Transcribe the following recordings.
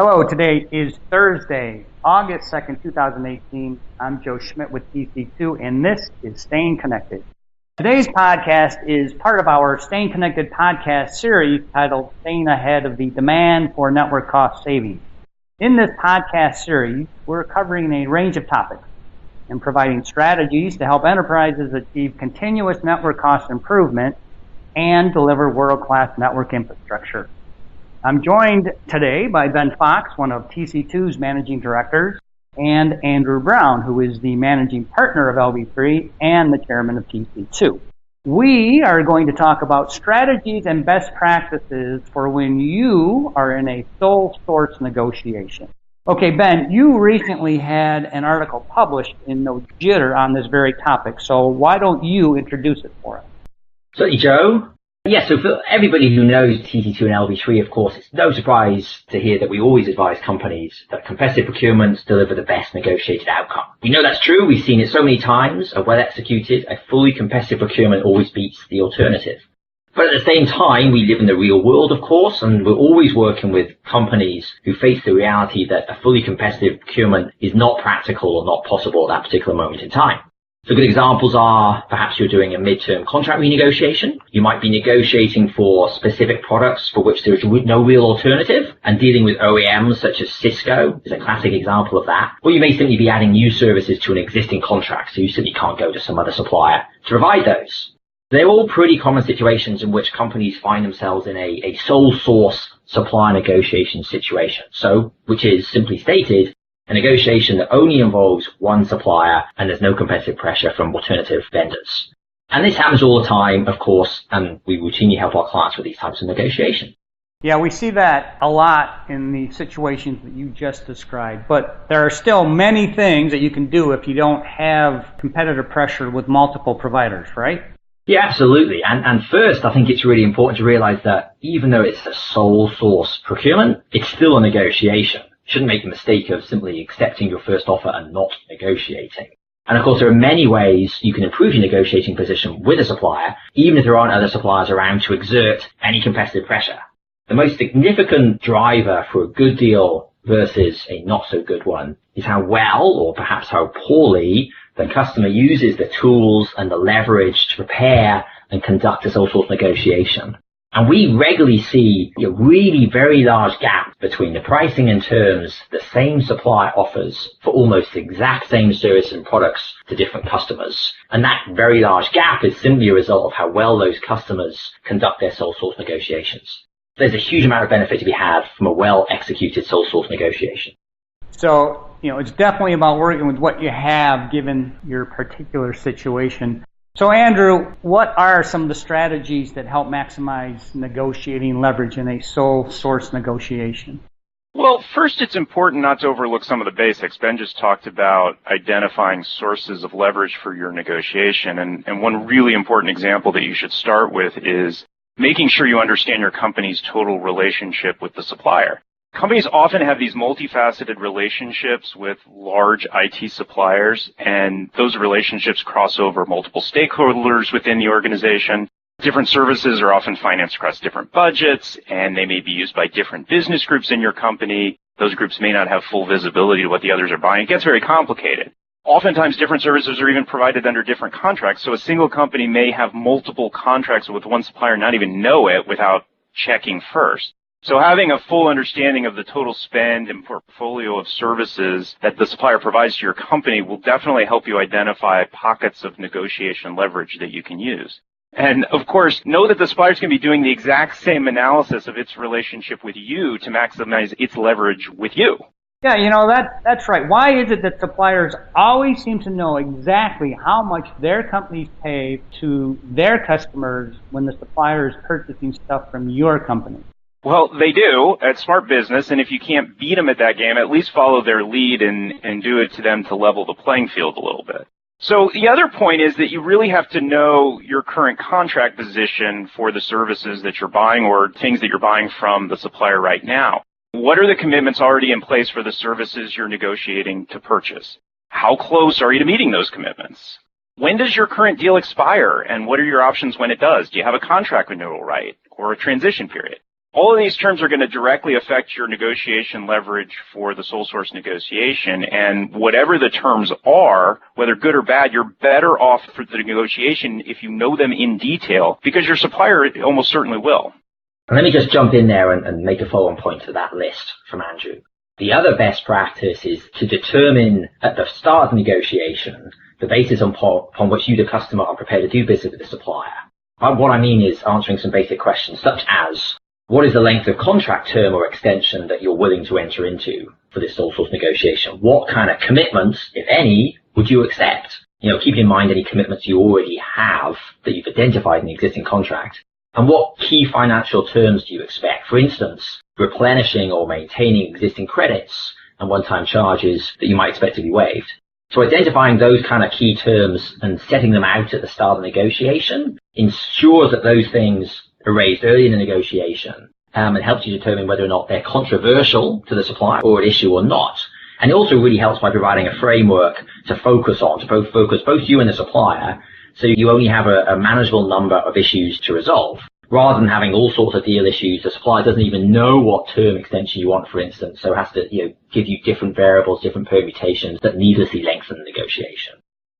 Hello, today is Thursday, August 2nd, 2018. I'm Joe Schmidt with TC2, and this is Staying Connected. Today's podcast is part of our Staying Connected podcast series titled Staying Ahead of the Demand for Network Cost Savings. In this podcast series, we're covering a range of topics and providing strategies to help enterprises achieve continuous network cost improvement and deliver world-class network infrastructure. I'm joined today by Ben Fox, one of TC2's Managing Directors, and Andrew Brown, who is the Managing Partner of LB3 and the Chairman of TC2. We are going to talk about strategies and best practices for when you are in a sole source negotiation. Okay, Ben, you recently had an article published in No Jitter on this very topic, so why don't you introduce it for us? Certainly, Joe. Yeah, so for everybody who knows TC2 and LB3, of course, it's no surprise to hear that we always advise companies that competitive procurements deliver the best negotiated outcome. We know that's true. We've seen it so many times. A well-executed, a fully competitive procurement always beats the alternative. But at the same time, we live in the real world, of course, and we're always working with companies who face the reality that a fully competitive procurement is not practical or not possible at that particular moment in time. So good examples are perhaps you're doing a midterm contract renegotiation. You might be negotiating for specific products for which there is no real alternative, and dealing with OEMs such as Cisco is a classic example of that. Or you may simply be adding new services to an existing contract, so you simply can't go to some other supplier to provide those. They're all pretty common situations in which companies find themselves in a sole source supplier negotiation situation. So, which is simply stated, a negotiation that only involves one supplier and there's no competitive pressure from alternative vendors. And this happens all the time, of course, and we routinely help our clients with these types of negotiations. Yeah, we see that a lot in the situations that you just described, but there are still many things that you can do if you don't have competitive pressure with multiple providers, right? Yeah, absolutely. And first, I think it's really important to realize that even though it's a sole source procurement, it's still a negotiation. Shouldn't make the mistake of simply accepting your first offer and not negotiating. And of course, there are many ways you can improve your negotiating position with a supplier, even if there aren't other suppliers around to exert any competitive pressure. The most significant driver for a good deal versus a not so good one is how well, or perhaps how poorly, the customer uses the tools and the leverage to prepare and conduct a sole source negotiation. And we regularly see a really very large gap between the pricing and terms the same supplier offers for almost the exact same service and products to different customers. And that very large gap is simply a result of how well those customers conduct their sole source negotiations. There's a huge amount of benefit to be had from a well-executed sole source negotiation. So, it's definitely about working with what you have given your particular situation. So, Andrew, what are some of the strategies that help maximize negotiating leverage in a sole source negotiation? Well, first, it's important not to overlook some of the basics. Ben just talked about identifying sources of leverage for your negotiation. And one really important example that you should start with is making sure you understand your company's total relationship with the supplier. Companies often have these multifaceted relationships with large IT suppliers, and those relationships cross over multiple stakeholders within the organization. Different services are often financed across different budgets, and they may be used by different business groups in your company. Those groups may not have full visibility to what the others are buying. It gets very complicated. Oftentimes, different services are even provided under different contracts, so a single company may have multiple contracts with one supplier and not even know it without checking first. So having a full understanding of the total spend and portfolio of services that the supplier provides to your company will definitely help you identify pockets of negotiation leverage that you can use. And of course, know that the supplier is going to be doing the exact same analysis of its relationship with you to maximize its leverage with you. Yeah, that's right. Why is it that suppliers always seem to know exactly how much their companies pay to their customers when the supplier is purchasing stuff from your company? Well, they do at smart business, and if you can't beat them at that game, at least follow their lead and do it to them to level the playing field a little bit. So the other point is that you really have to know your current contract position for the services that you're buying or things that you're buying from the supplier right now. What are the commitments already in place for the services you're negotiating to purchase? How close are you to meeting those commitments? When does your current deal expire, and what are your options when it does? Do you have a contract renewal right or a transition period? All of these terms are going to directly affect your negotiation leverage for the sole source negotiation, and whatever the terms are, whether good or bad, you're better off for the negotiation if you know them in detail, because your supplier almost certainly will. And let me just jump in there and make a follow-on point to that list from Andrew. The other best practice is to determine at the start of the negotiation the basis upon which you, the customer, are prepared to do business with the supplier. What I mean is answering some basic questions such as, what is the length of contract term or extension that you're willing to enter into for this sole source negotiation? What kind of commitments, if any, would you accept? Keeping in mind any commitments you already have that you've identified in the existing contract. And what key financial terms do you expect? For instance, replenishing or maintaining existing credits and one-time charges that you might expect to be waived. So identifying those kind of key terms and setting them out at the start of the negotiation ensures that those things are raised early in the negotiation, and helps you determine whether or not they're controversial to the supplier or an issue or not. And it also really helps by providing a framework to focus on, to focus both you and the supplier, so you only have a manageable number of issues to resolve, rather than having all sorts of deal issues. The supplier doesn't even know what term extension you want, for instance, so has to give you different variables, different permutations that needlessly lengthen the negotiation.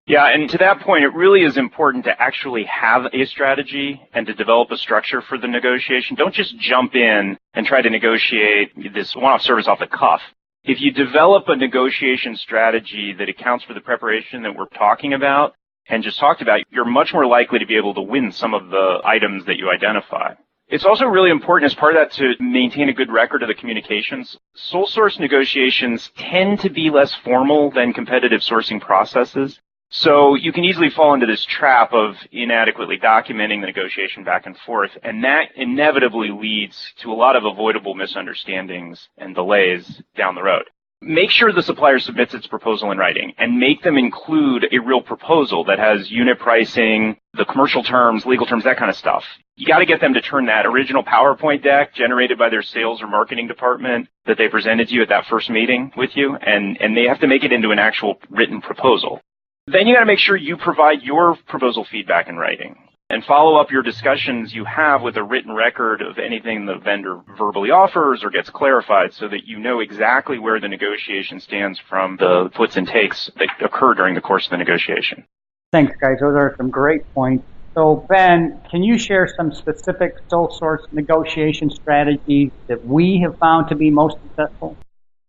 Yeah, and to that point, it really is important to actually have a strategy and to develop a structure for the negotiation. Don't just jump in and try to negotiate this one-off service off the cuff. If you develop a negotiation strategy that accounts for the preparation that we're talking about and just talked about, you're much more likely to be able to win some of the items that you identify. It's also really important as part of that to maintain a good record of the communications. Sole source negotiations tend to be less formal than competitive sourcing processes. So you can easily fall into this trap of inadequately documenting the negotiation back and forth, and that inevitably leads to a lot of avoidable misunderstandings and delays down the road. Make sure the supplier submits its proposal in writing, and make them include a real proposal that has unit pricing, the commercial terms, legal terms, that kind of stuff. You got to get them to turn that original PowerPoint deck generated by their sales or marketing department that they presented to you at that first meeting with you, and they have to make it into an actual written proposal. Then you got to make sure you provide your proposal feedback in writing and follow up your discussions you have with a written record of anything the vendor verbally offers or gets clarified, so that you know exactly where the negotiation stands from the puts and takes that occur during the course of the negotiation. Thanks, guys. Those are some great points. So, Ben, can you share some specific sole source negotiation strategies that we have found to be most successful?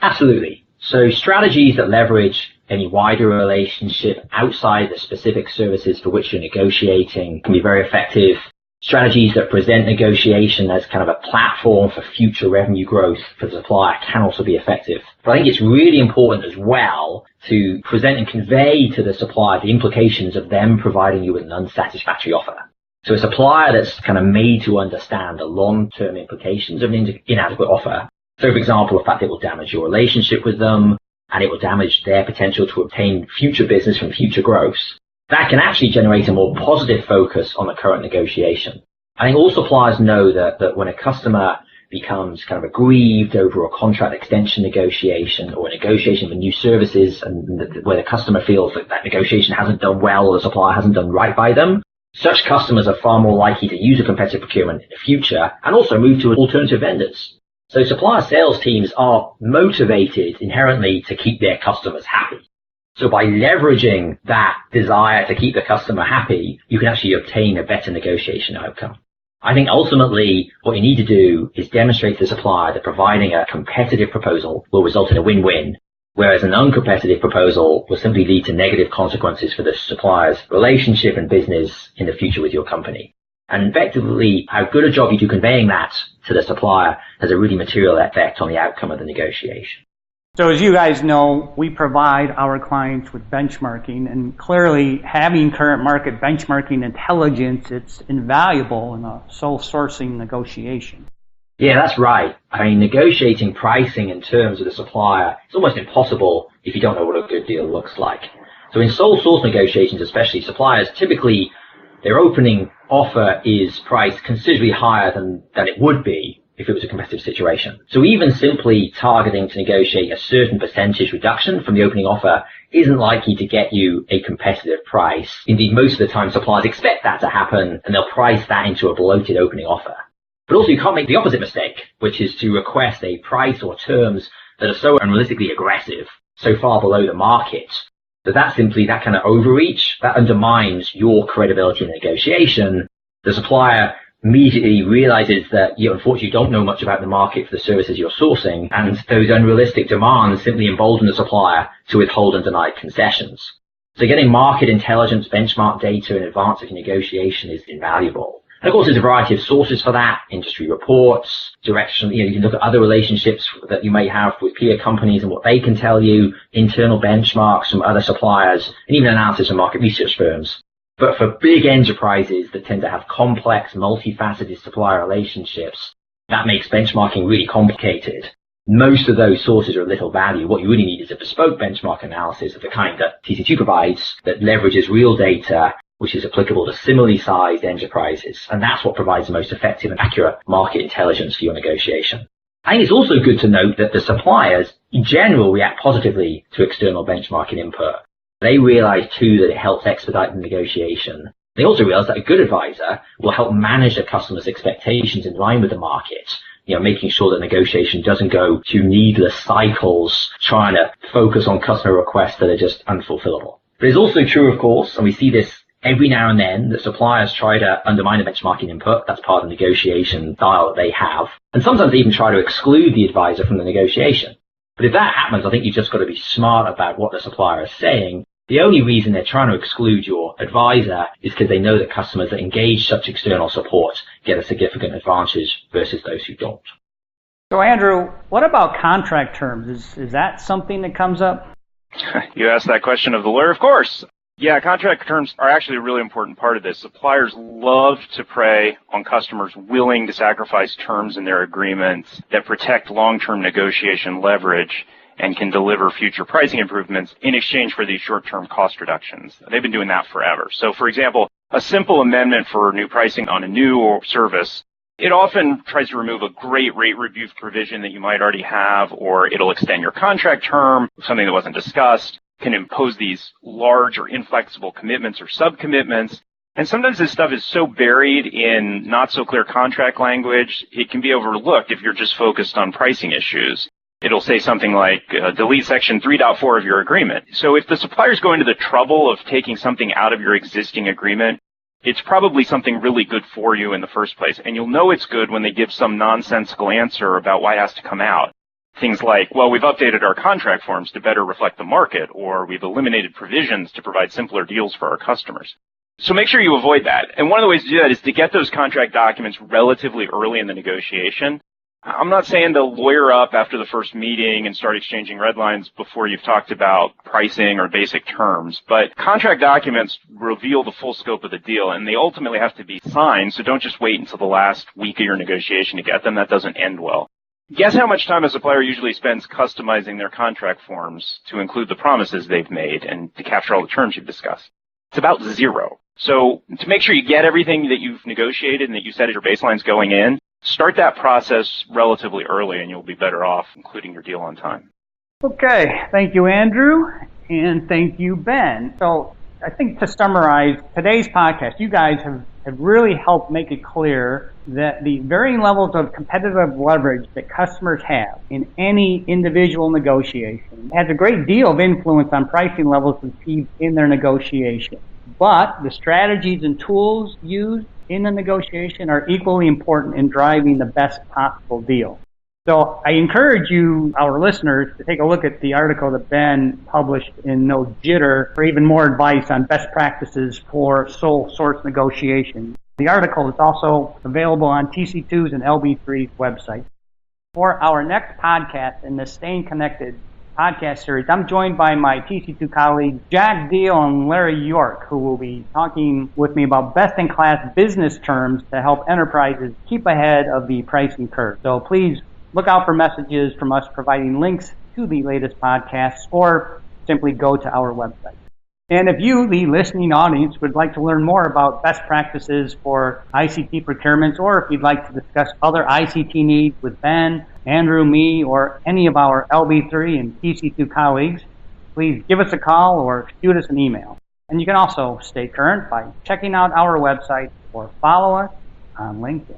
Absolutely. So strategies that leverage any wider relationship outside the specific services for which you're negotiating can be very effective. Strategies that present negotiation as kind of a platform for future revenue growth for the supplier can also be effective. But I think it's really important as well to present and convey to the supplier the implications of them providing you with an unsatisfactory offer. So a supplier that's kind of made to understand the long-term implications of an inadequate offer. So, for example, the fact it will damage your relationship with them and it will damage their potential to obtain future business from future growth. That can actually generate a more positive focus on the current negotiation. I think all suppliers know that when a customer becomes kind of aggrieved over a contract extension negotiation or a negotiation for new services, and where the customer feels that negotiation hasn't done well or the supplier hasn't done right by them, such customers are far more likely to use a competitive procurement in the future and also move to alternative vendors. So supplier sales teams are motivated inherently to keep their customers happy. So by leveraging that desire to keep the customer happy, you can actually obtain a better negotiation outcome. I think ultimately what you need to do is demonstrate to the supplier that providing a competitive proposal will result in a win-win, whereas an uncompetitive proposal will simply lead to negative consequences for the supplier's relationship and business in the future with your company. And effectively, how good a job you do conveying that to the supplier has a really material effect on the outcome of the negotiation. So as you guys know, we provide our clients with benchmarking, and clearly having current market benchmarking intelligence, it's invaluable in a sole sourcing negotiation. Yeah, that's right. I mean, negotiating pricing in terms with a supplier is almost impossible if you don't know what a good deal looks like. So in sole source negotiations, especially, suppliers typically, their opening offer is priced considerably higher than it would be if it was a competitive situation. So even simply targeting to negotiate a certain percentage reduction from the opening offer isn't likely to get you a competitive price. Indeed, most of the time suppliers expect that to happen and they'll price that into a bloated opening offer. But also you can't make the opposite mistake, which is to request a price or terms that are so unrealistically aggressive, so far below the market, that kind of overreach, that undermines your credibility in negotiation. The supplier immediately realizes that you unfortunately don't know much about the market for the services you're sourcing, and those unrealistic demands simply embolden the supplier to withhold and deny concessions. So getting market intelligence, benchmark data in advance of your negotiation is invaluable. And of course, there's a variety of sources for that: industry reports, direction. You can look at other relationships that you may have with peer companies and what they can tell you, internal benchmarks from other suppliers, and even analysis from market research firms. But for big enterprises that tend to have complex, multifaceted supplier relationships, that makes benchmarking really complicated. Most of those sources are of little value. What you really need is a bespoke benchmark analysis of the kind that TC2 provides that leverages real data, which is applicable to similarly sized enterprises. And that's what provides the most effective and accurate market intelligence for your negotiation. I think it's also good to note that the suppliers in general react positively to external benchmarking input. They realize too that it helps expedite the negotiation. They also realize that a good advisor will help manage the customer's expectations in line with the market, making sure that negotiation doesn't go to needless cycles, trying to focus on customer requests that are just unfulfillable. But it's also true, of course, and we see this every now and then, that suppliers try to undermine the benchmarking input. That's part of the negotiation style that they have. And sometimes they even try to exclude the advisor from the negotiation. But if that happens, I think you've just got to be smart about what the supplier is saying. The only reason they're trying to exclude your advisor is because they know that customers that engage such external support get a significant advantage versus those who don't. So Andrew, what about contract terms? Is that something that comes up? You asked that question of the lawyer, of course. Yeah, contract terms are actually a really important part of this. Suppliers love to prey on customers willing to sacrifice terms in their agreements that protect long-term negotiation leverage and can deliver future pricing improvements in exchange for these short-term cost reductions. They've been doing that forever. So, for example, a simple amendment for new pricing on a new service, it often tries to remove a great rate review provision that you might already have, or it'll extend your contract term, something that wasn't discussed, can impose these large or inflexible commitments or subcommitments. And sometimes this stuff is so buried in not so clear contract language, it can be overlooked if you're just focused on pricing issues. It'll say something like, delete section 3.4 of your agreement. So if the supplier's going to the trouble of taking something out of your existing agreement, it's probably something really good for you in the first place. And you'll know it's good when they give some nonsensical answer about why it has to come out. Things like, well, we've updated our contract forms to better reflect the market, or we've eliminated provisions to provide simpler deals for our customers. So make sure you avoid that. And one of the ways to do that is to get those contract documents relatively early in the negotiation. I'm not saying to lawyer up after the first meeting and start exchanging red lines before you've talked about pricing or basic terms, but contract documents reveal the full scope of the deal, and they ultimately have to be signed, so don't just wait until the last week of your negotiation to get them. That doesn't end well. Guess how much time a supplier usually spends customizing their contract forms to include the promises they've made and to capture all the terms you've discussed? It's about 0. So to make sure you get everything that you've negotiated and that you set as your baselines going in, start that process relatively early and you'll be better off including your deal on time. Okay, thank you, Andrew, and thank you, Ben. So I think to summarize today's podcast, you guys have really helped make it clear that the varying levels of competitive leverage that customers have in any individual negotiation has a great deal of influence on pricing levels achieved in their negotiation. But the strategies and tools used in the negotiation are equally important in driving the best possible deal. So I encourage you, our listeners, to take a look at the article that Ben published in No Jitter for even more advice on best practices for sole source negotiation. The article is also available on TC2's and LB3's website. For our next podcast in the Staying Connected podcast series, I'm joined by my TC2 colleagues Jack Deal and Larry York, who will be talking with me about best-in-class business terms to help enterprises keep ahead of the pricing curve. So please look out for messages from us providing links to the latest podcasts, or simply go to our website. And if you, the listening audience, would like to learn more about best practices for ICT procurements, or if you'd like to discuss other ICT needs with Ben, Andrew, me, or any of our LB3 and TC2 colleagues, please give us a call or shoot us an email. And you can also stay current by checking out our website or follow us on LinkedIn.